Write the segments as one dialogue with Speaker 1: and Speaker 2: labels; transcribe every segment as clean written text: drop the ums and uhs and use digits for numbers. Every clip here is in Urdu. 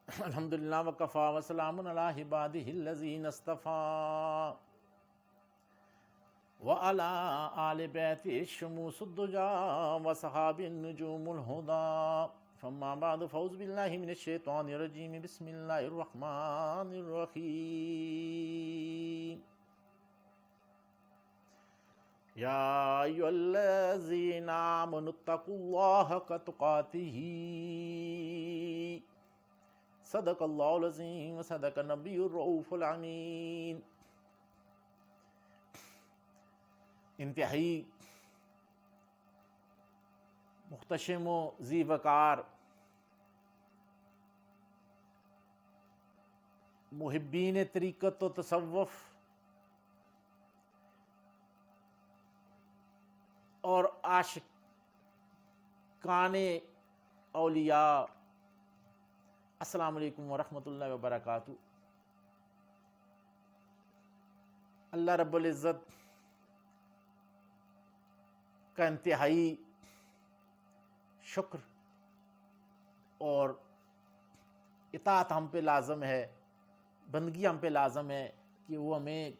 Speaker 1: الحمدللہ وکفا وسلام علی عبادہ الذین اصطفیٰ وعلی آل بیت الشموس الدجا وصحاب النجوم الہدی فاما بعد فاعوذ باللہ من الشیطان الرجیم بسم اللہ الرحمن الرحیم یا ایھا الذین آمنوا اتقوا اللہ حق تقاتہ صدق اللہ العظیم و صدق نبی الرؤوف الامین۔ انتہائی محتشم و ذی وقار محبین طریقت و تصوف اور عاشقان اولیاء، السلام علیکم ورحمۃ اللہ وبرکاتہ۔ اللہ رب العزت کا انتہائی شکر اور اطاعت ہم پہ لازم ہے، بندگی ہم پہ لازم ہے کہ وہ ہمیں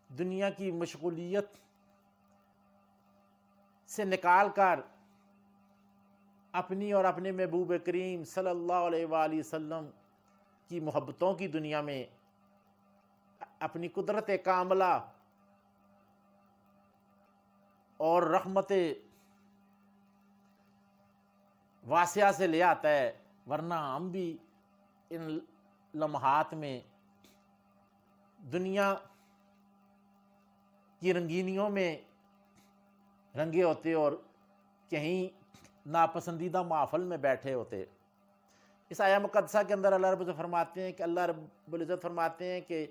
Speaker 1: دنیا کی مشغولیت سے نکال کر اپنی اور اپنے محبوب کریم صلی اللہ علیہ وآلہ وسلم کی محبتوں کی دنیا میں اپنی قدرت کاملہ اور رحمت واسعہ سے لے آتا ہے، ورنہ ہم بھی ان لمحات میں دنیا کی رنگینیوں میں رنگے ہوتے اور کہیں ناپسندیدہ محفل میں بیٹھے ہوتے۔ اس آیہ مقدسہ کے اندر اللہ رب العزت فرماتے ہیں کہ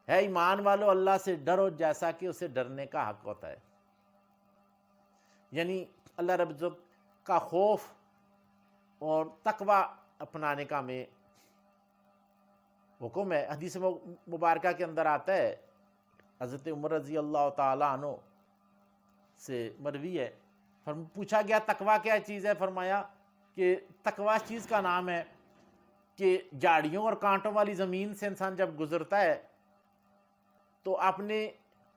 Speaker 1: ہے ایمان والو اللہ سے ڈرو جیسا کہ اسے ڈرنے کا حق ہوتا ہے۔ یعنی اللہ رب العزت کا خوف اور تقوی اپنانے کا ہمیں حکم ہے۔ حدیث مبارکہ کے اندر آتا ہے، حضرت عمر رضی اللہ تعالیٰ عنہ سے مروی ہے، پوچھا گیا تقوی کیا چیز ہے؟ فرمایا کہ تقوی اس چیز کا نام ہے کہ جھاڑیوں اور کانٹوں والی زمین سے انسان جب گزرتا ہے تو اپنے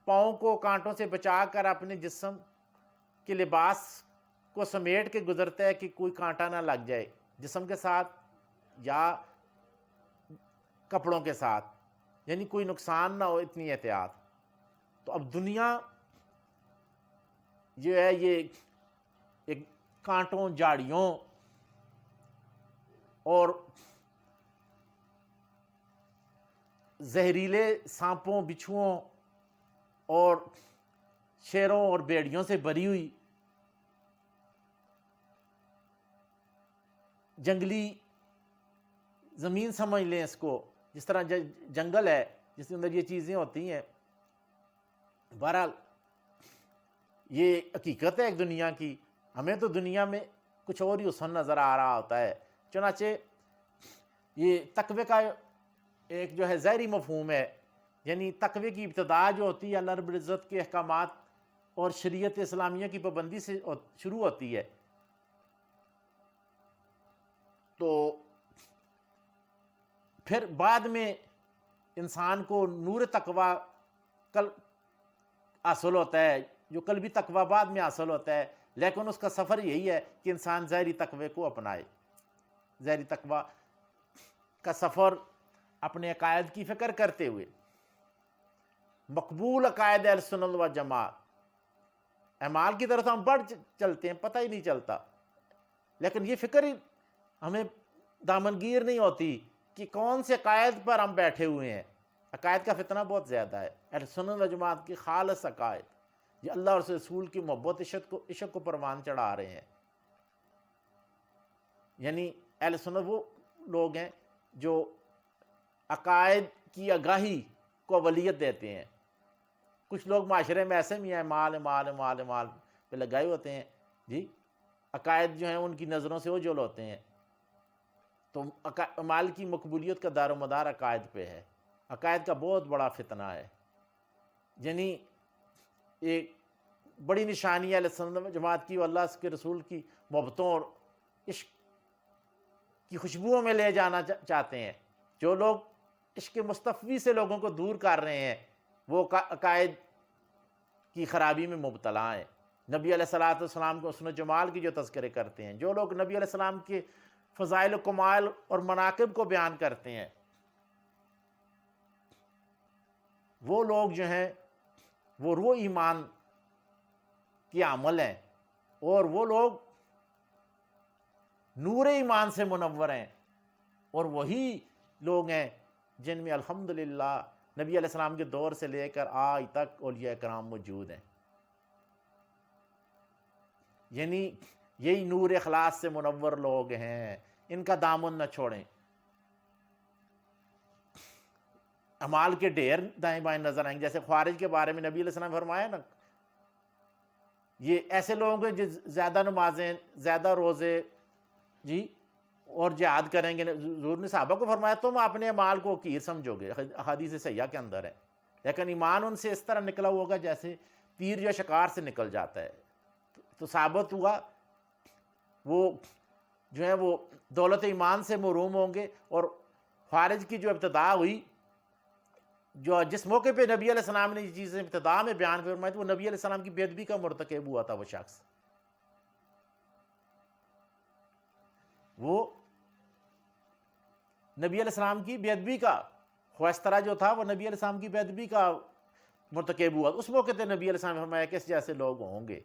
Speaker 1: پاؤں کو کانٹوں سے بچا کر اپنے جسم کے لباس کو سمیٹ کے گزرتا ہے کہ کوئی کانٹا نہ لگ جائے جسم کے ساتھ یا کپڑوں کے ساتھ، یعنی کوئی نقصان نہ ہو، اتنی احتیاط۔ تو اب دنیا جو ہے یہ ایک کانٹوں، جھاڑیوں اور زہریلے سانپوں، بچھوؤں اور شیروں اور بھیڑیوں سے بھری ہوئی جنگلی زمین سمجھ لیں اس کو، جس طرح جنگل ہے جس کے اندر یہ چیزیں ہوتی ہیں۔ بہرحال یہ حقیقت ہے ایک دنیا کی، ہمیں تو دنیا میں کچھ اور ہی حسن نظر آ رہا ہوتا ہے۔ چنانچہ یہ تقوی کا ایک جو ہے ظاہری مفہوم ہے، یعنی تقوی کی ابتدا جو ہوتی ہے اللہ رب العزت کے احکامات اور شریعت اسلامیہ کی پابندی سے شروع ہوتی ہے۔ تو پھر بعد میں انسان کو نور تقوی کل حاصل ہوتا ہے، جو قلبی تقوی بعد میں حاصل ہوتا ہے، لیکن اس کا سفر یہی ہے کہ انسان ظاہری تقوی کو اپنائے۔ ظاہری تقوی کا سفر اپنے عقائد کی فکر کرتے ہوئے، مقبول عقائد اہل سنت و جماعت، اعمال کی طرف ہم بڑھ چلتے ہیں، پتہ ہی نہیں چلتا، لیکن یہ فکر ہی ہمیں دامنگیر نہیں ہوتی کہ کون سے عقائد پر ہم بیٹھے ہوئے ہیں۔ عقائد کا فتنہ بہت زیادہ ہے۔ اہل سنت و جماعت کی خالص عقائد یہ اللہ اور رسول کی محبت، عشق کو پروان چڑھا رہے ہیں۔ یعنی اہل سنت وہ لوگ ہیں جو عقائد کی آگاہی کو اولویت دیتے ہیں۔ کچھ لوگ معاشرے میں ایسے بھی ہیں، مال مال مال مال پہ لگائے ہوتے ہیں، جی عقائد جو ہیں ان کی نظروں سے اوجھل ہوتے ہیں۔ تو مال کی مقبولیت کا دار و مدار عقائد پہ ہے۔ عقائد کا بہت بڑا فتنہ ہے، یعنی ایک بڑی نشانی ہے اہل سنت جماعت کی، اللہ اس کے رسول کی محبتوں اور عشق کی خوشبوؤں میں لے جانا چاہتے ہیں، جو لوگ عشق مصطفی سے لوگوں کو دور کر رہے ہیں، وہ عقائد کی خرابی میں مبتلا ہیں۔ نبی علیہ الصلوۃ والسلام کو حسن و جمال کی جو تذکرے کرتے ہیں، جو لوگ نبی علیہ السلام کے فضائل و کمال اور مناقب کو بیان کرتے ہیں، وہ لوگ جو ہیں وہ روح ایمان کے عمل ہیں، اور وہ لوگ نور ایمان سے منور ہیں، اور وہی لوگ ہیں جن میں الحمدللہ نبی علیہ السلام کے دور سے لے کر آج تک اولیاء کرام موجود ہیں۔ یعنی یہی نور اخلاص سے منور لوگ ہیں، ان کا دامن نہ چھوڑیں۔ اعمال کے ڈھیر دائیں بائیں نظر آئیں گے، جیسے خوارج کے بارے میں نبی علیہ السلام نے فرمایا نا، یہ ایسے لوگ ہیں جو زیادہ نمازیں، زیادہ روزے جی اور جہاد کریں گے۔ حضور نے صحابہ کو فرمایا تم اپنے اعمال کو حقیر سمجھو گے، احادیث صحیحہ کے اندر ہے، لیکن ایمان ان سے اس طرح نکلا ہوگا جیسے تیر جو شکار سے نکل جاتا ہے۔ تو ثابت ہوا وہ جو ہے وہ دولت ایمان سے محروم ہوں گے۔ اور خوارج کی جو ابتدا ہوئی، جو جس موقع پہ نبی علیہ السلام نے یہ چیزیں ابتدا میں بیان فرمائی تھی، وہ نبی علیہ السلام کی بے ادبی کا مرتکب ہوا تھا۔ وہ شخص وہ نبی علیہ السلام کی بے ادبی کا خوسترہ جو تھا، وہ نبی علیہ السلام کی بے ادبی کا مرتکب ہوا۔ اس موقع پہ نبی علیہ السلام نے فرمایا کہ اس جیسے لوگ ہوں گے،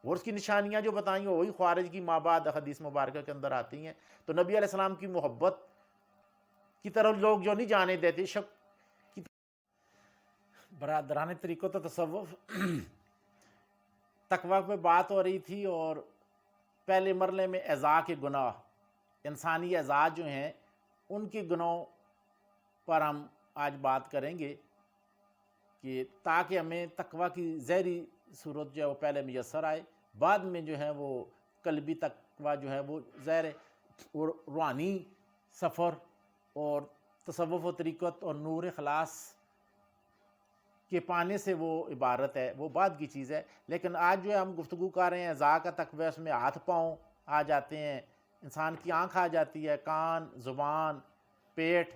Speaker 1: اور اس کی نشانیاں جو بتائیں گے وہی خوارج کی مابعد حدیث مبارکہ کے اندر آتی ہیں۔ تو نبی علیہ السلام کی محبت کی طرف لوگ جو نہیں جانے دیتے، شک کی برادران طریقہ تو تصوف تقویٰ پہ بات ہو رہی تھی، اور پہلے مرحلے میں اعضاء کے گناہ، انسانی اعضاء جو ہیں ان کے گناہوں پر ہم آج بات کریں گے، کہ تاکہ ہمیں تقویٰ کی ظاہری صورت جو ہے وہ پہلے میسر آئے، بعد میں جو ہے وہ قلبی تقویٰ جو ہے وہ ظاہر ہے، اور روحانی سفر اور تصوف و طریقت اور نور اخلاص کے پانے سے وہ عبارت ہے، وہ بعد کی چیز ہے۔ لیکن آج جو ہے ہم گفتگو کر رہے ہیں اعضاء کا تقویٰ، اس میں ہاتھ پاؤں آ جاتے ہیں، انسان کی آنکھ آ جاتی ہے، کان، زبان، پیٹ،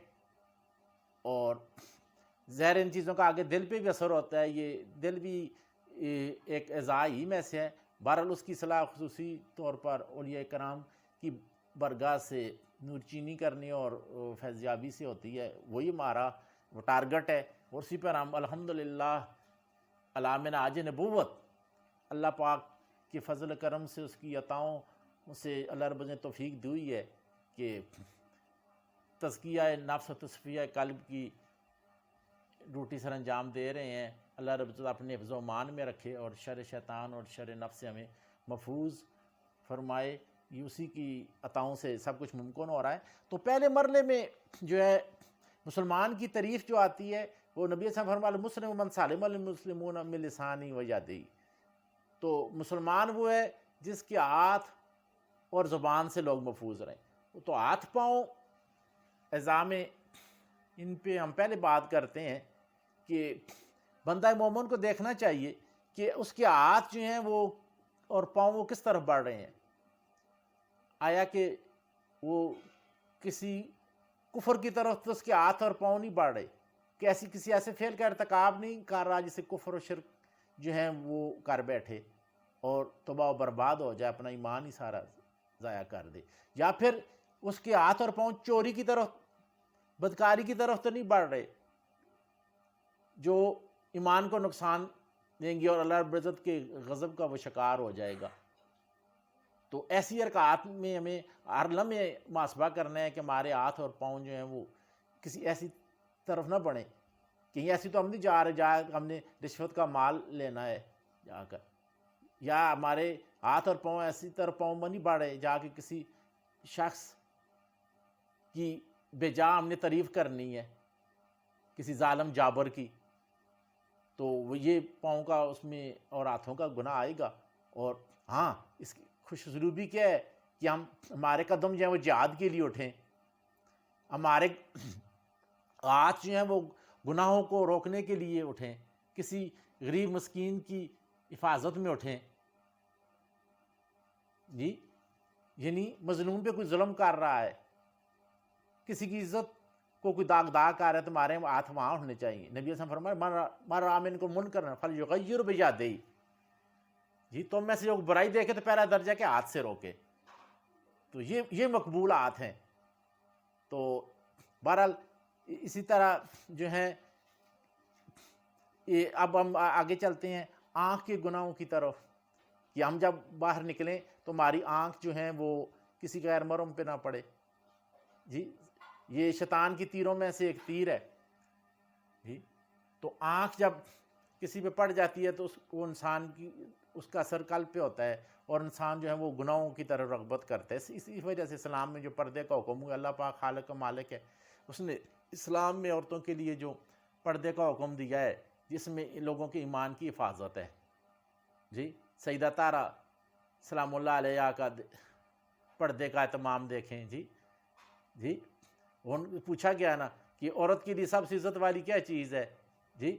Speaker 1: اور ظاہر ان چیزوں کا آگے دل پہ بھی اثر ہوتا ہے۔ یہ دل بھی ایک اعضاء ہی میں سے ہے۔ بہرحال اس کی اصلاح خصوصی طور پر اولیاء کرام کی برگاہ سے نور چینی کرنی اور فیضیابی سے ہوتی ہے، وہی ہمارا وہ ٹارگٹ ہے، اور اسی پر ہم الحمدللہ علامہ عاج نبوت اللہ پاک کے فضل کرم سے، اس کی عطاؤں سے اللہ رب نے توفیق دی ہوئی ہے کہ تزکیہ نفس و تصفیہ قلب کی ڈیوٹی سر انجام دے رہے ہیں۔ اللہ رب اپنے حفظ و امان میں رکھے، اور شر شیطان اور شر نفس سے ہمیں محفوظ فرمائے۔ یہ اسی کی عطاؤں سے سب کچھ ممکن ہو رہا ہے۔ تو پہلے مرحلے میں جو ہے مسلمان کی تعریف جو آتی ہے، وہ نبی صلی اللہ علیہ وسلم فرمایا مسلم من سالم المسلمون من لسانی و یدی۔ تو مسلمان وہ ہے جس کے ہاتھ اور زبان سے لوگ محفوظ رہیں۔ تو ہاتھ پاؤں اعضاء میں ان پہ ہم پہلے بات کرتے ہیں کہ بندہ مومن کو دیکھنا چاہیے کہ اس کے ہاتھ جو ہیں وہ اور پاؤں وہ کس طرف بڑھ رہے ہیں۔ آیا کہ وہ کسی کفر کی طرف تو اس کے ہاتھ اور پاؤں نہیں بڑھ رہے، کہ کسی ایسے فعل کا ارتکاب نہیں کر رہا جسے کفر و شرک جو ہیں وہ کر بیٹھے اور تباہ و برباد ہو جائے، اپنا ایمان ہی سارا ضائع کر دے، یا پھر اس کے ہاتھ اور پاؤں چوری کی طرف، بدکاری کی طرف تو نہیں بڑھ رہے جو ایمان کو نقصان دیں گے اور اللہ رب العزت کے غضب کا وہ شکار ہو جائے گا۔ تو ایسی حرکات میں ہمیں ہر لمحے محاسبہ کرنا ہے کہ ہمارے ہاتھ اور پاؤں جو ہیں وہ کسی ایسی طرف نہ بڑھیں، کہیں ایسی تو ہم نہیں جا رہے ہم نے رشوت کا مال لینا ہے جا کر، یا ہمارے ہاتھ اور پاؤں ایسی طرف پاؤں میں نہیں بڑھے جا کے کسی شخص کی بے جا ہم نے تعریف کرنی ہے، کسی ظالم جابر کی، تو وہ یہ پاؤں کا اس میں اور ہاتھوں کا گناہ آئے گا۔ اور ہاں اس کی خوش اسلوبی کیا ہے کہ ہمارے قدم جو ہیں وہ جہاد کے لیے اٹھیں، ہمارے ہاتھ جو ہیں وہ گناہوں کو روکنے کے لیے اٹھیں، کسی غریب مسکین کی حفاظت میں اٹھیں۔ جی یعنی مظلوم پہ کوئی ظلم کر رہا ہے، کسی کی عزت کو کوئی داغ کر رہا ہے، تمہارے ہاتھ وہاں ہونے چاہیے۔ نبی صلی اللہ علیہ وسلم فرمایا من رأى منکم منکرا فلیغیر بیدیہ، جی تم میں سے جو برائی دیکھے تو پہلا درجہ کہ ہاتھ سے روکے، تو یہ مقبولات ہیں۔ تو بہرحال اسی طرح جو ہے اب ہم آگے چلتے ہیں آنکھ کے گناہوں کی طرف، کہ ہم جب باہر نکلیں تو ہماری آنکھ جو ہیں وہ کسی غیر محرم پہ نہ پڑے، جی یہ شیطان کی تیروں میں سے ایک تیر ہے، جی تو آنکھ جب کسی پہ پڑ جاتی ہے تو وہ انسان کی اس کا اثر قلب پہ ہوتا ہے، اور انسان جو ہے وہ گناہوں کی طرف رغبت کرتا ہے۔ اسی وجہ سے اسلام میں جو پردے کا حکم ہوا، اللہ پاک خالق و مالک ہے، اس نے اسلام میں عورتوں کے لیے جو پردے کا حکم دیا ہے جس میں لوگوں کے ایمان کی حفاظت ہے، جی سیدہ طاہرہ سلام اللہ علیہ کا پردے کا اہتمام دیکھیں، جی پوچھا گیا نا کہ عورت کے لیے سب سے عزت والی کیا چیز ہے، جی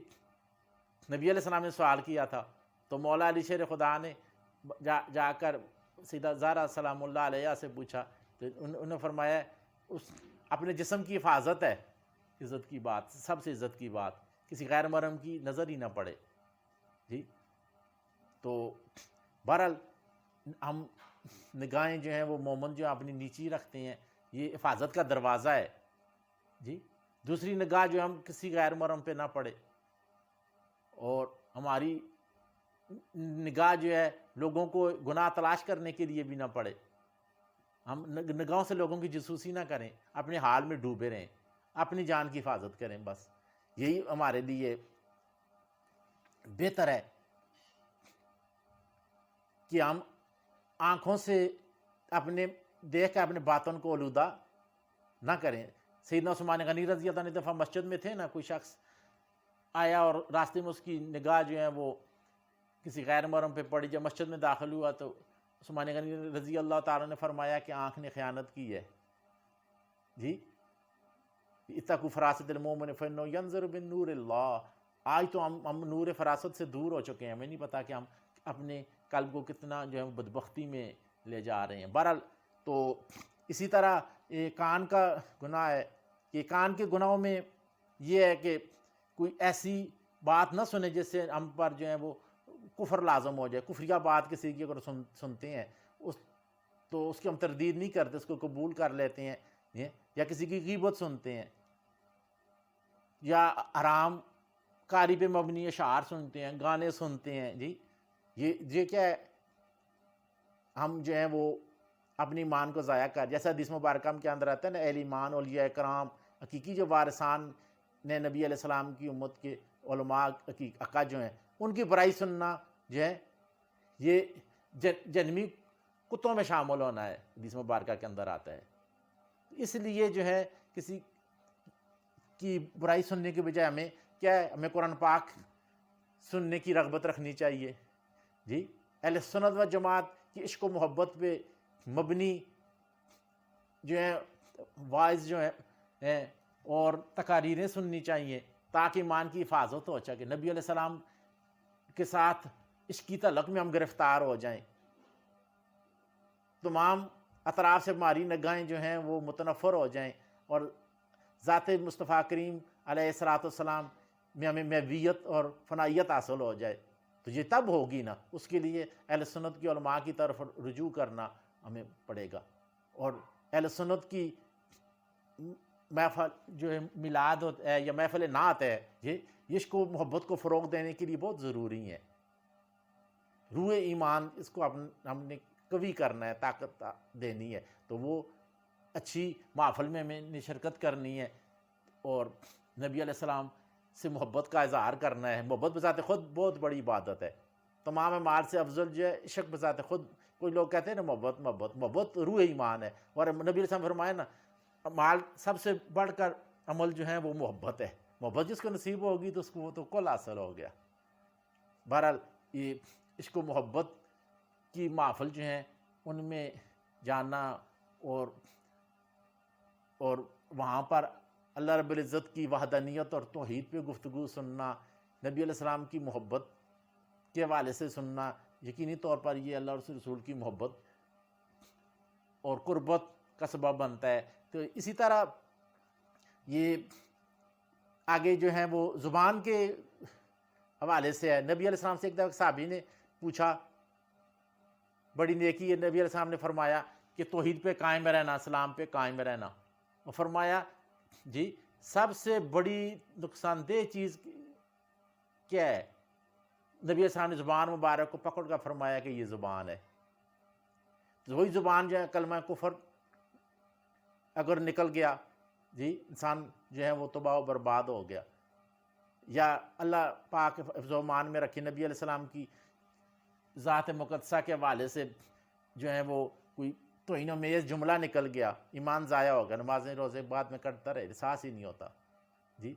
Speaker 1: نبی علیہ السلام نے سوال کیا تھا، تو مولا علی شیر خدا نے جا کر سیدہ زہرا سلام اللہ علیہ سے پوچھا، تو انہوں نے فرمایا اس اپنے جسم کی حفاظت ہے عزت کی بات، سب سے عزت کی بات، کسی غیر محرم کی نظر ہی نہ پڑے، جی تو بہرحال ہم نگاہیں جو ہیں وہ مومن جو اپنی نیچی رکھتے ہیں، یہ حفاظت کا دروازہ ہے، جی دوسری نگاہ جو ہم کسی غیر محرم پہ نہ پڑے، اور ہماری نگاہ جو ہے لوگوں کو گناہ تلاش کرنے کے لیے بھی نہ پڑے، ہم نگاہوں سے لوگوں کی جاسوسی نہ کریں، اپنے حال میں ڈوبے رہیں، اپنی جان کی حفاظت کریں، بس یہی ہمارے لیے بہتر ہے کہ ہم آنکھوں سے اپنے دیکھ کے اپنے باطن کو آلودہ نہ کریں۔ سیدنا عثمان غنی رضی اللہ عنہ دفعہ مسجد میں تھے نا، کوئی شخص آیا اور راستے میں اس کی نگاہ جو ہے وہ کسی غیر محرم پہ پڑی، جب مسجد میں داخل ہوا تو عثمان غنی رضی اللہ تعالیٰ نے فرمایا کہ آنکھ نے خیانت کی ہے، جی اتقوا فراست المؤمن فإنه ينظر بالنور اللہ۔ آج تو ہم نور فراست سے دور ہو چکے ہیں، ہمیں نہیں پتا کہ ہم اپنے قلب کو کتنا جو ہے بدبختی میں لے جا رہے ہیں۔ بہرحال تو اسی طرح کان کا گناہ ہے کہ کان کے گناہوں میں یہ ہے کہ کوئی ایسی بات نہ سنے جس سے ہم پر جو ہے وہ کفر لازم ہو جائے، کفریہ بات کسی کی اگر سنتے ہیں تو اس کی ہم تردید نہیں کرتے، اس کو قبول کر لیتے ہیں، یا کسی کی غیبت سنتے ہیں، یا حرام کاری پہ مبنی اشعار سنتے ہیں، گانے سنتے ہیں، جی یہ کیا ہے، ہم جو ہیں وہ اپنی ایمان کو ضائع کر، جیسا حدیث مبارکہ کے اندر آتا ہے نا، اہل ایمان اولیاء کرام حقیقی جو وارثان نے نبی علیہ السلام کی امت کے علماء حقیقہ جو ہیں ان کی برائی سننا جو ہے یہ جنمی کتوں میں شامل ہونا ہے، حدیث مبارکہ کے اندر آتا ہے۔ اس لیے جو ہے کسی کی برائی سننے کے بجائے ہمیں کیا ہے، ہمیں قرآن پاک سننے کی رغبت رکھنی چاہیے، جی اہل سنت و جماعت کی عشق و محبت پہ مبنی جو ہیں وائز جو ہیں اور تقاریریں سننی چاہیے تاکہ ایمان کی حفاظت ہو سکے، نبی علیہ السلام کے ساتھ عشق کی تعلق میں ہم گرفتار ہو جائیں، تمام اطراف سے ہماری نگاہیں جو ہیں وہ متنفر ہو جائیں، اور ذات مصطفیٰ کریم علیہ السلام میں ہمیں محویت اور فنائیت حاصل ہو جائے، تو یہ تب ہوگی نا، اس کے لیے اہل سنت کی علماء کی طرف رجوع کرنا ہمیں پڑے گا، اور اہل سنت کی محفل جو ہے میلاد ہے یا محفل نعت ہے، یہ عشق و محبت کو فروغ دینے کے لیے بہت ضروری ہے، روح ایمان اس کو ہم نے قوی کرنا ہے، طاقت دینی ہے، تو وہ اچھی محفل میں ہمیں شرکت کرنی ہے، اور نبی علیہ السلام سے محبت کا اظہار کرنا ہے۔ محبت بذات خود بہت بڑی عبادت ہے، تمام اعمال سے افضل جو ہے عشق بذات خود۔ کوئی لوگ کہتے ہیں نا محبت روح ایمان ہے، اور نبی علیہ السلام فرمایا نا مال سب سے بڑھ کر عمل جو ہے وہ محبت ہے، محبت جس کو نصیب ہوگی تو اس کو وہ تو کل حاصل ہو گیا۔ بہرحال یہ عشق و محبت کی محفل جو ہیں ان میں جانا اور وہاں پر اللہ رب العزت کی وحدانیت اور توحید پہ گفتگو سننا، نبی علیہ السلام کی محبت کے حوالے سے سننا، یقینی طور پر یہ اللہ اور رسول کی محبت اور قربت کا سبب بنتا ہے۔ تو اسی طرح یہ آگے جو ہیں وہ زبان کے حوالے سے ہے۔ نبی علیہ السلام سے ایک دفعہ صحابی نے پوچھا، بڑی نیکی ہے، نبی علیہ السلام نے فرمایا کہ توحید پہ قائم رہنا، اسلام پہ قائم رہنا۔ اور فرمایا جی سب سے بڑی نقصان دہ چیز کیا ہے؟ نبی علیہ السلام نے زبان مبارک کو پکڑ کر فرمایا کہ یہ زبان ہے۔ تو وہی زبان جو ہے کلمہ کفر اگر نکل گیا جی انسان جو ہے وہ تباہ و برباد ہو گیا۔ یا اللہ پاک حفظ و امان میں رکھے، نبی علیہ السلام کی ذات مقدسہ کے حوالے سے جو ہے وہ کوئی توہین آمیز جملہ نکل گیا، ایمان ضائع ہو گیا، نمازیں روزے بعد میں کرتا رہے، احساس ہی نہیں ہوتا جی،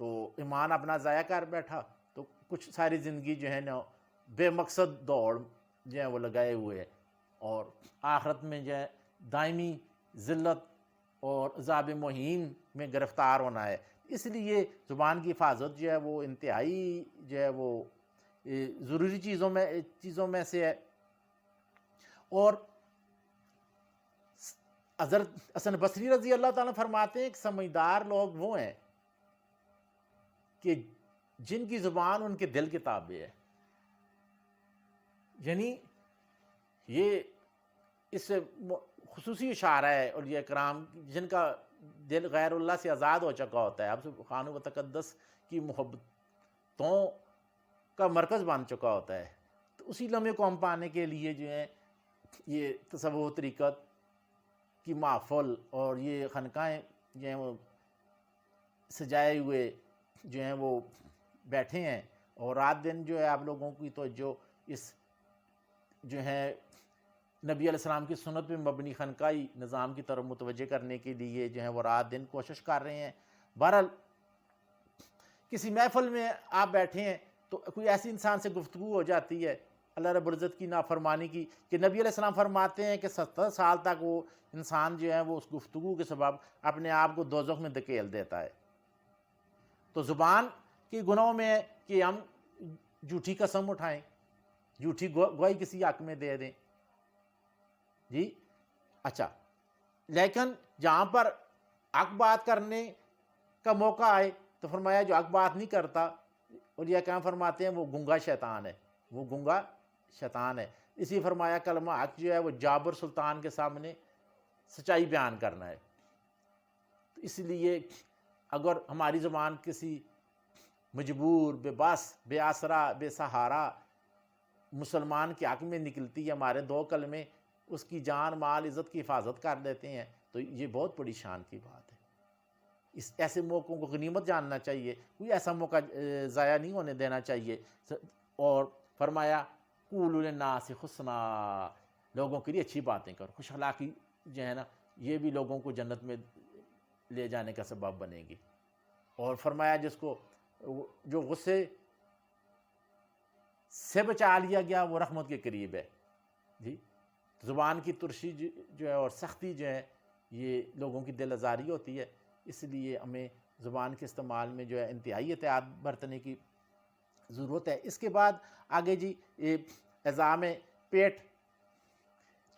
Speaker 1: تو ایمان اپنا ضائع کر بیٹھا، تو کچھ ساری زندگی جو ہے نا بے مقصد دوڑ جو ہے وہ لگائے ہوئے ہے، اور آخرت میں جو ہے دائمی ذلت اور عذاب مہین میں گرفتار ہونا ہے۔ اس لیے زبان کی حفاظت جو ہے وہ انتہائی جو ہے وہ ضروری چیزوں میں سے ہے۔ اور حضرت حسن بصری رضی اللہ تعالیٰ فرماتے ہیں کہ سمجھدار لوگ وہ ہیں کہ جن کی زبان ان کے دل کے تابع ہے، یعنی یہ اس سے خصوصی اشارہ ہے، اور یہ کرام جن کا دل غیر اللہ سے آزاد ہو چکا ہوتا ہے، اب سبحانہ و تقدس کی محبتوں کا مرکز بن چکا ہوتا ہے، تو اسی لمحے کو ہم پانے کے لیے جو ہے یہ تصوف طریقت کی محفل اور یہ خانقاہیں جو ہیں وہ سجائے ہوئے جو ہیں وہ بیٹھے ہیں، اور رات دن جو ہے آپ لوگوں کی توجہ اس جو ہے نبی علیہ السلام کی سنت پہ مبنی خانقاہی نظام کی طرف متوجہ کرنے کے لیے جو ہے وہ رات دن کوشش کر رہے ہیں۔ بہرحال کسی محفل میں آپ بیٹھے ہیں تو کوئی ایسی انسان سے گفتگو ہو جاتی ہے اللہ رب العزت کی نافرمانی کی کہ نبی علیہ السلام فرماتے ہیں کہ 70 سال تک وہ انسان جو ہے وہ اس گفتگو کے سبب اپنے آپ کو دوزخ میں دھکیل دیتا ہے۔ تو زبان کے گناہوں میں ہے کہ ہم جھوٹی قسم اٹھائیں، جھوٹی گواہی کسی حق میں دے دیں جی، اچھا، لیکن جہاں پر حق بات کرنے کا موقع آئے تو فرمایا جو حق بات نہیں کرتا، اور یہ کہاں فرماتے ہیں وہ گنگا شیطان ہے، وہ گنگا شیطان ہے۔ اسی فرمایا کلمہ حق جو ہے وہ جابر سلطان کے سامنے سچائی بیان کرنا ہے۔ تو اس لیے اگر ہماری زبان کسی مجبور، بے بس، بے آسرا، بے سہارا مسلمان کے حق میں نکلتی ہے، ہمارے 2 کلمے اس کی جان مال عزت کی حفاظت کر دیتے ہیں، تو یہ بہت بڑی شان کی بات ہے۔ اس ایسے موقعوں کو غنیمت جاننا چاہیے، کوئی ایسا موقع ضائع نہیں ہونے دینا چاہیے۔ اور فرمایا قولوا للناس حسنا، لوگوں کے لیے اچھی باتیں کرو، خوش اخلاقی جو ہے نا یہ بھی لوگوں کو جنت میں لے جانے کا سبب بنے گی۔ اور فرمایا جس کو جو غصے سے بچا لیا گیا وہ رحمت کے قریب ہے جی۔ زبان کی ترشی جو ہے اور سختی جو ہے یہ لوگوں کی دل آزاری ہوتی ہے، اس لیے ہمیں زبان کے استعمال میں جو ہے انتہائی احتیاط برتنے کی ضرورت ہے۔ اس کے بعد آگے جی اعضام پیٹ،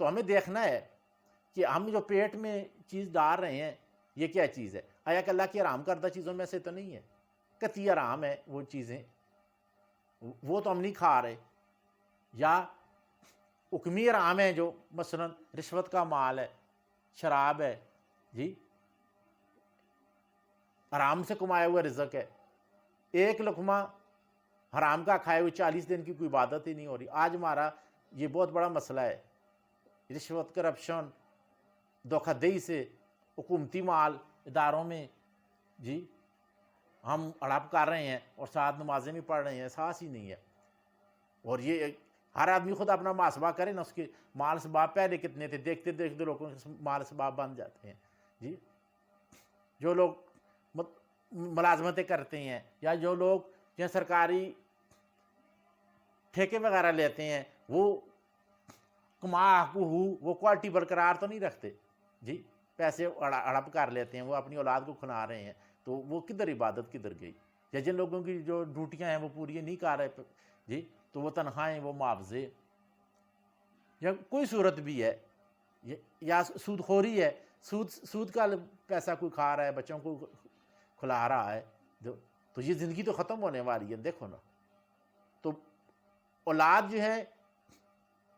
Speaker 1: تو ہمیں دیکھنا ہے کہ ہم جو پیٹ میں چیز ڈال رہے ہیں یہ کیا چیز ہے، آیا کہ اللہ کی حرام کردہ چیزوں میں سے تو نہیں ہے؟ قطعی حرام ہے وہ چیزیں، وہ تو ہم نہیں کھا رہے، یا حکمی حرام ہے جو مثلا رشوت کا مال ہے، شراب ہے جی، حرام سے کمایا ہوا رزق ہے، ایک لقمہ حرام کا کھائے ہوئے 40 دن کی کوئی عبادت ہی نہیں ہو رہی۔ آج ہمارا یہ بہت بڑا مسئلہ ہے، رشوت، کرپشن، دھوکہ دہی سے حکومتی مال اداروں میں جی ہم ہڑپ کر رہے ہیں اور ساتھ نمازیں بھی پڑھ رہے ہیں، احساس ہی نہیں ہے۔ اور یہ ہر آدمی خود اپنا محاسبہ کرے نا، اس کے مال اسباب پہلے کتنے تھے، دیکھتے دیکھتے لوگوں کے مال اسباب بن جاتے ہیں جی۔ جو لوگ ملازمتیں کرتے ہیں یا جو لوگ جو سرکاری ٹھیکے وغیرہ لیتے ہیں، وہ وہ کوالٹی برقرار تو نہیں رکھتے جی، پیسے ہڑپ کر لیتے ہیں، وہ اپنی اولاد کو کھلا رہے ہیں، تو وہ کدھر عبادت کدھر گئی؟ یا جن لوگوں کی جو ڈیوٹیاں ہیں وہ پوری نہیں کر رہے جی، تو وہ تنخواہیں، وہ معاوضے، یا کوئی صورت بھی ہے یا سود خوری ہے، سود کا پیسہ کوئی کھا رہا ہے، بچوں کو کھلا رہا ہے، تو یہ زندگی تو ختم ہونے والی ہے، دیکھو نا۔ تو اولاد جو ہے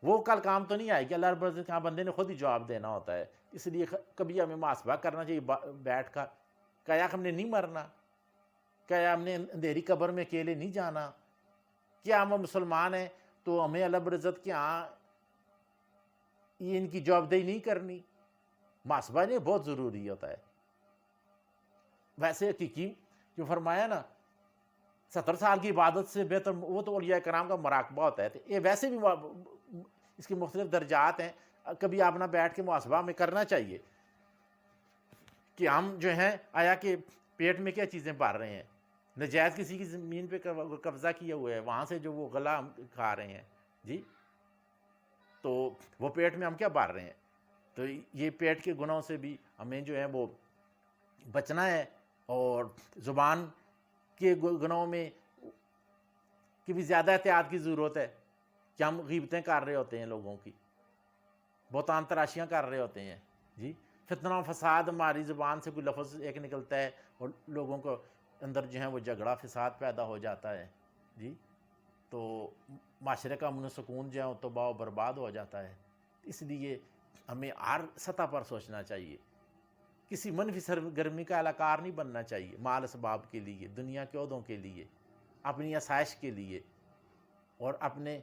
Speaker 1: وہ کل کام تو نہیں آئے گی، اللہ رب العزت کا بندے نے خود ہی جواب دینا ہوتا ہے۔ اس لیے کبھی ہمیں محاسبہ کرنا چاہیے بیٹھ کر، کیا ہم نے نہیں مرنا؟ کیا ہم نے اندھیری قبر میں اکیلے نہیں جانا؟ کیا ہم مسلمان ہیں تو ہمیں اللہ رب العزت کے ہاں یہ ان کی جواب دہی نہیں کرنی؟ محاسبہ نہیں بہت ضروری ہوتا ہے۔ ویسے حقیقی جو فرمایا نا 70 سال کی عبادت سے بہتر، وہ تو اولیاء کرام کا مراقبہ ہوتا ہے۔ یہ ویسے بھی اس کے مختلف درجات ہیں، کبھی آپ نہ بیٹھ کے محاسبہ ہمیں کرنا چاہیے کہ ہم جو ہیں آیا کہ پیٹ میں کیا چیزیں بھر رہے ہیں، نجائز کسی کی زمین پہ قبضہ کیا ہوا ہے، وہاں سے جو وہ غلہ ہم کھا رہے ہیں جی، تو وہ پیٹ میں ہم کیا بھر رہے ہیں؟ تو یہ پیٹ کے گناہوں سے بھی ہمیں جو ہے وہ بچنا ہے، اور زبان کے گناہوں میں کی بھی زیادہ احتیاط کی ضرورت ہے کہ ہم غیبتیں کر رہے ہوتے ہیں، لوگوں کی بہتان تراشیاں کر رہے ہوتے ہیں جی، فتنہ و فساد، ہماری زبان سے کوئی لفظ ایک نکلتا ہے اور لوگوں کو اندر جو ہے وہ جھگڑا فساد پیدا ہو جاتا ہے جی، تو معاشرے کا امن و سکون جو ہے تو تباہ و برباد ہو جاتا ہے۔ اس لیے ہمیں ہر سطح پر سوچنا چاہیے، کسی منفی سرگرمی کا اہلکار نہیں بننا چاہیے، مال اسباب کے لیے، دنیا کے عہدوں کے لیے، اپنی آسائش کے لیے، اور اپنے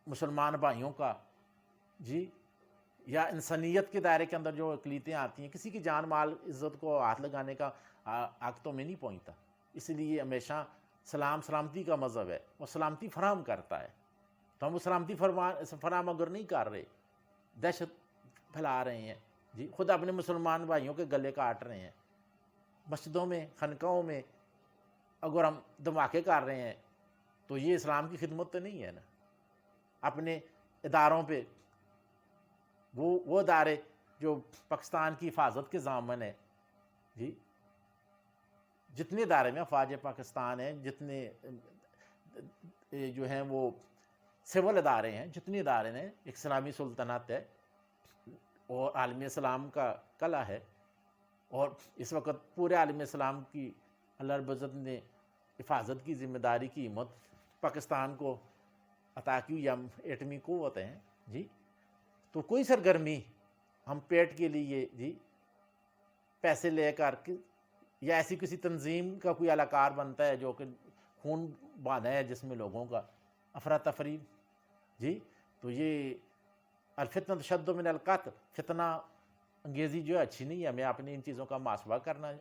Speaker 1: مسلمان بھائیوں کا جی یا انسانیت کے دائرے کے اندر جو اقلیتیں آتی ہیں، کسی کی جان مال عزت کو ہاتھ لگانے کا حق تو میں نہیں پہنچتا۔ اس لیے ہمیشہ سلامتی کا مذہب ہے، وہ سلامتی فراہم کرتا ہے، تو ہم وہ سلامتی فراہم اگر نہیں کر رہے، دہشت پھیلا رہے ہیں جی، خود اپنے مسلمان بھائیوں کے گلے کاٹ رہے ہیں، مسجدوں میں خانقاہوں میں اگر ہم دھماکے کر رہے ہیں تو یہ اسلام کی خدمت تو نہیں ہے نا۔ اپنے اداروں پہ وہ ادارے جو پاکستان کی حفاظت کے ضامن ہیں جی، جتنے ادارے میں افواج پاکستان ہیں، جتنے جو ہیں وہ سول ادارے ہیں، جتنے ادارے ہیں، ایک اسلامی سلطنت ہے اور عالم اسلام کا قلعہ ہے، اور اس وقت پورے عالم اسلام کی اللہ رب العزت نے حفاظت کی ذمہ داری کی ہمت پاکستان کو عطا کی، ہم ایٹمی قوت ہیں جی، تو کوئی سرگرمی ہم پیٹ کے لیے جی پیسے لے کر یا ایسی کسی تنظیم کا کوئی اہلکار بنتا ہے جو کہ خون باندھا ہے جس میں لوگوں کا افراتفری جی، تو یہ الفتنہ تشد من القتل، فتنہ انگیزی جو ہے اچھی نہیں ہے، ہمیں اپنی ان چیزوں کا محاسبہ کرنا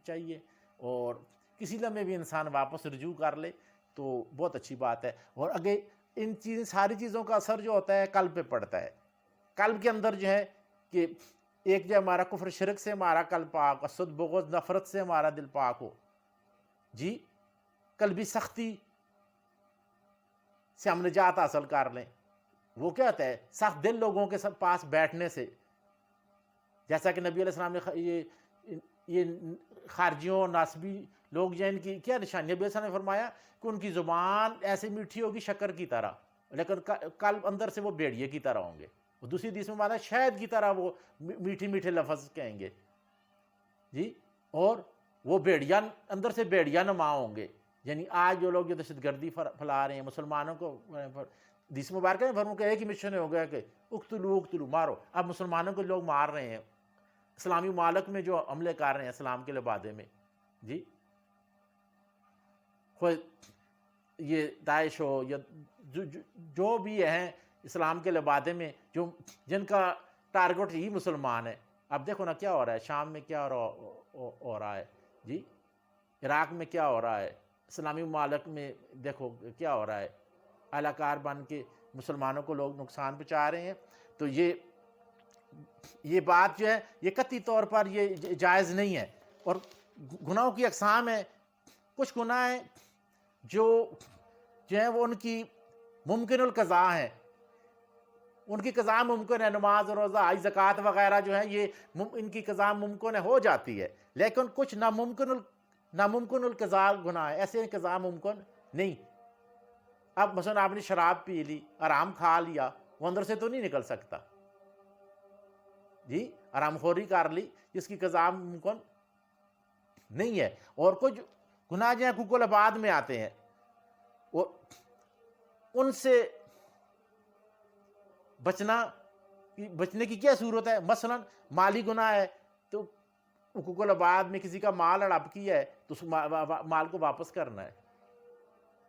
Speaker 1: چاہیے، اور کسی لمحے بھی انسان واپس رجوع کر لے تو بہت اچھی بات ہے۔ اور اگے ان ساری چیزوں کا اثر جو ہوتا ہے قلب پہ پڑتا ہے، قلب کے اندر جو ہے کہ ایک جو ہمارا کفر شرک سے ہمارا قلب پاک، حسد بغض نفرت سے ہمارا دل پاک ہو جی، قلبی سختی سے ہم نجات حاصل کر لیں۔ وہ کیا ہوتا ہے؟ سخت دل لوگوں کے پاس بیٹھنے سے، جیسا کہ نبی علیہ السلام نے یہ خارجیوں ناسبی لوگ جو ان کی کیا نشانی، نبی علیہ السلام نے فرمایا کہ ان کی زبان ایسے میٹھی ہوگی شکر کی طرح، لیکن قلب اندر سے وہ بیڑیے کی طرح ہوں گے۔ دوسری حدیث میں مانا شہد کی طرح وہ میٹھے میٹھے لفظ کہیں گے جی، اور وہ بیڑیا اندر سے بیڑیا نما ہوں گے۔ یعنی آج جو لوگ جو دہشت گردی پھیلا رہے ہیں مسلمانوں کو، حدیث مبارکہ میں فرموں کہ ایک ہی مشن ہو گیا کہ اقتلو مارو، اب مسلمانوں کو لوگ مار رہے ہیں، اسلامی ممالک میں جو حملے کر رہے ہیں اسلام کے لبادے میں جی، خود یہ داعش ہو یا جو بھی ہیں اسلام کے لبادے میں جو جن کا ٹارگٹ ہی مسلمان ہے۔ اب دیکھو نا کیا ہو رہا ہے، شام میں کیا ہو رہا ہے جی، عراق میں کیا ہو رہا ہے، اسلامی ممالک میں دیکھو کیا ہو رہا ہے، اہلکار بن کے مسلمانوں کو لوگ نقصان پہنچا رہے ہیں۔ تو یہ بات جو ہے یہ قطعی طور پر یہ جائز نہیں ہے، اور گناہوں کی اقسام ہیں، کچھ گناہ ہیں جو ہیں وہ ان کی ممکن القضاء ہیں، ان کی قضاء ممکن ہے، نماز روزہ حج زکوٰۃ وغیرہ جو ہے یہ ان کی قضاء ممکن ہے، ہو جاتی ہے، لیکن کچھ ناممکن القضاء گناہ ہے، ایسے قضاء ممکن نہیں۔ اب مثلا آپ نے شراب پی لی، حرام کھا لیا، وہ اندر سے تو نہیں نکل سکتا جی حرام خوری کر لی جس کی قضا ممکن نہیں ہے. اور کچھ گناہ جو ہیں حقوق العباد میں آتے ہیں وہ ان سے بچنے کی کیا صورت ہے؟ مثلا مالی گناہ ہے تو حقوق العباد میں کسی کا مال ہڑپ کیا ہے تو اس مال کو واپس کرنا ہے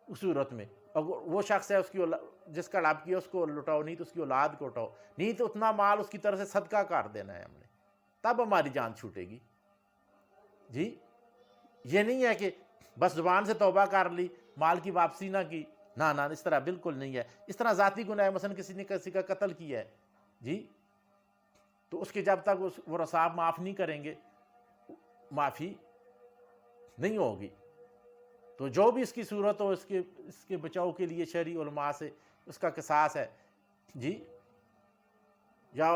Speaker 1: اس صورت میں. اور وہ شخص ہے اس کی جس کا ہڑپ کیا اس کو لٹاؤ, نہیں تو اس کی اولاد کو اٹھاؤ, نہیں تو اتنا مال اس کی طرف سے صدقہ کر دینا ہے ہم نے, تب ہماری جان چھوٹے گی. جی یہ نہیں ہے کہ بس زبان سے توبہ کر لی مال کی واپسی نہ کی, نہ اس طرح بالکل نہیں ہے. اس طرح ذاتی گناہ ہے, مثلا کسی نے کسی کا قتل کیا ہے جی, تو اس کے جب تک وہ رساب معاف نہیں کریں گے معافی نہیں ہوگی. تو جو بھی اس کی صورت ہو اس کے بچاؤ کے لیے شرعی علماء سے اس کا قصاص ہے جی, یا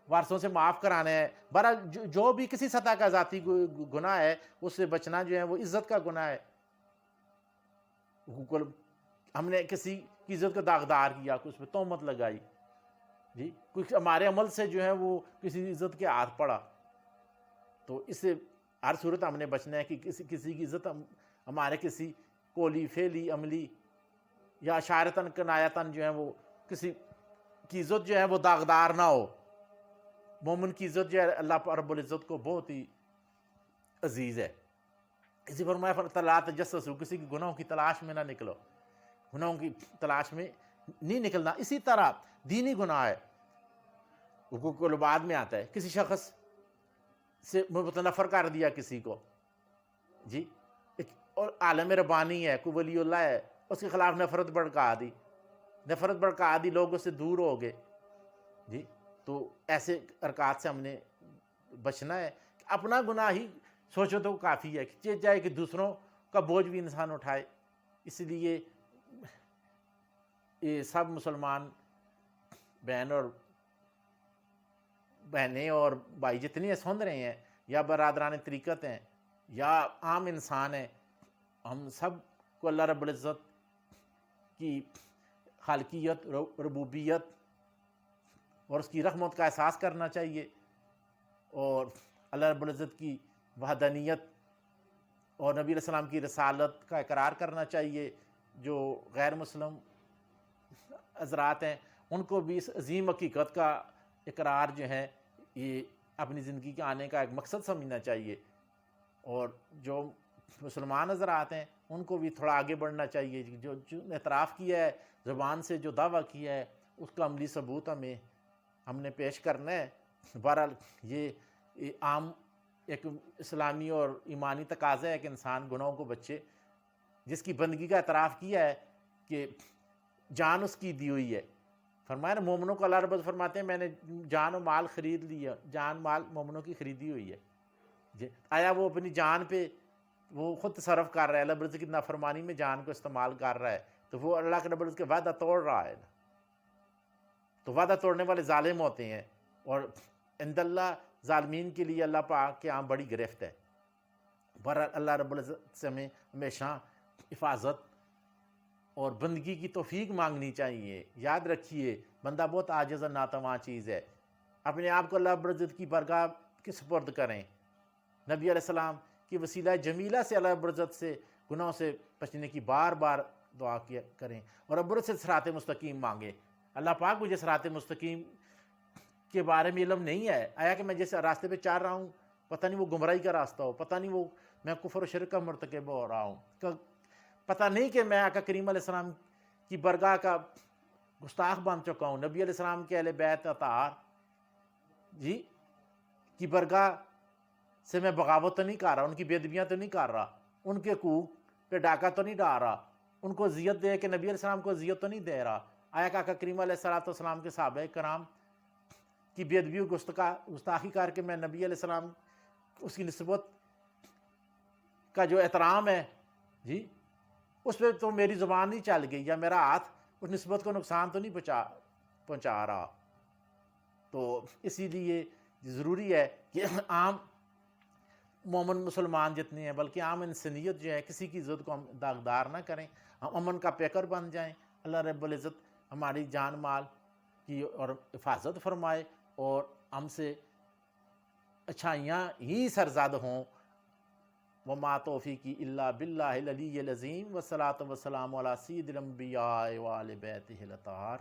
Speaker 1: وارثوں سے معاف کرانے ہیں. بہرحال جو بھی کسی سطح کا ذاتی گناہ ہے اس سے بچنا جو ہے وہ عزت کا گناہ ہے. ہم نے کسی کی عزت کو داغدار کیا, اس پہ تہمت لگائی جی, کچھ ہمارے عمل سے جو ہے وہ کسی عزت کے ہاتھ پڑا, تو اس سے ہر صورت ہم نے بچنا ہے کہ کسی کی عزت ہمارے کسی قولی فعلی عملی یا اشارتاً کنایتاً جو ہے وہ کسی کی عزت جو ہے وہ داغدار نہ ہو. مومن کی عزت جو ہے اللہ رب العزت کو بہت ہی عزیز ہے. اسی فرمایا لا تجسسوا, کسی کی گناہوں کی تلاش میں نہ نکلو, گناہوں کی تلاش میں نہیں نکلنا. اسی طرح دینی گناہ ہے حقوق العباد میں آتا ہے, کسی شخص سے متنفر کر دیا کسی کو جی, اور عالم ربانی ہے کوئی ولی اللہ ہے, اس کے خلاف نفرت بھڑکا دی لوگوں سے دور ہو گئے جی, تو ایسے حرکات سے ہم نے بچنا ہے. اپنا گناہ ہی سوچو تو کافی ہے کہ چاہے کہ دوسروں کا بوجھ بھی انسان اٹھائے. اس لیے یہ سب مسلمان بہنیں اور بھائی جتنی سن رہے ہیں یا برادران طریقت ہیں یا عام انسان ہیں, ہم سب کو اللہ رب العزت کی خالقیت, ربوبیت اور اس کی رحمت کا احساس کرنا چاہیے, اور اللہ رب العزت کی وحدانیت اور نبی علیہ السلام کی رسالت کا اقرار کرنا چاہیے. جو غیر مسلم حضرات ہیں ان کو بھی اس عظیم حقیقت کا اقرار جو ہے یہ اپنی زندگی کے آنے کا ایک مقصد سمجھنا چاہیے, اور جو مسلمان حضرات ہیں ان کو بھی تھوڑا آگے بڑھنا چاہیے. جو اعتراف کیا ہے زبان سے, جو دعویٰ کیا ہے اس کا عملی ثبوت ہم نے پیش کرنا ہے. بہرحال یہ عام ایک اسلامی اور ایمانی تقاضا ہے کہ انسان گناہوں کو بچے. جس کی بندگی کا اعتراف کیا ہے کہ جان اس کی دی ہوئی ہے, فرمایا نا مومنوں کو اللہ رب العزت فرماتے ہیں میں نے جان و مال خرید لیا, جان مال مومنوں کی خریدی ہوئی ہے جی. آیا وہ اپنی جان پہ وہ خود تصرف کر رہا ہے, اللہ رب العزت کی نافرمانی میں جان کو استعمال کر رہا ہے, تو وہ اللہ کے رب العزت کے وعدہ توڑ رہا ہے نا. تو وعدہ توڑنے والے ظالم ہوتے ہیں, اور عند اللہ ظالمین کے لیے اللہ پاک کے یہاں بڑی گرفت ہے. بہرحال اللہ رب العزت سے ہمیں ہمیشہ حفاظت اور بندگی کی توفیق مانگنی چاہیے. یاد رکھیے بندہ بہت عاجز اور ناتواں چیز ہے. اپنے آپ کو اللہ رب العزت کی بارگاہ کے سپرد کریں, نبی علیہ السلام کی وسیلہ جمیلہ سے اللہ رب العزت سے گناہوں سے بچنے کی بار بار دعا کیا کریں, اور رب العزت سے صراط مستقیم مانگیں. اللہ پاک مجھے صراط مستقیم کے بارے میں علم نہیں ہے, آیا کہ میں جس راستے پہ چل رہا ہوں پتہ نہیں وہ گمراہی کا راستہ ہو, پتہ نہیں وہ میں کفر و شرک کا مرتکب ہو رہا ہوں, پتہ نہیں کہ میں آقا کریم علیہ السلام کی برگاہ کا گستاخ بن چکا ہوں, نبی علیہ السلام کے اہل بیت اطہار جی کی برگاہ سے میں بغاوت تو نہیں کر رہا, ان کی بے ادبیاں تو نہیں کر رہا, ان کے حقوق پہ ڈاکہ تو نہیں ڈال رہا, ان کو اذیت دے کے نبی علیہ السلام کو اذیت تو نہیں دے رہا. آیا کہ آقا کریم علیہ السلام کے صحابہ کرام کی بے ادبی و گستاخی کر کے میں نبی علیہ السلام اس کی نسبت کا جو احترام ہے جی اس پہ تو میری زبان نہیں چل گئی, یا میرا ہاتھ اس نسبت کو نقصان تو نہیں پہنچا رہا. تو اسی لیے ضروری ہے کہ عام مومن مسلمان جتنے ہیں بلکہ عام انسانیت جو ہے کسی کی عزت کو ہم داغدار نہ کریں, ہم امن کا پیکر بن جائیں. اللہ رب العزت ہماری جان مال کی اور حفاظت فرمائے, اور ہم سے اچھائیاں ہی سرزد ہوں۔ وما توفیقی الا باللہ العلی العظیم، والصلاۃ والسلام علی سید الانبیاء وآل بیتہ الاطہار۔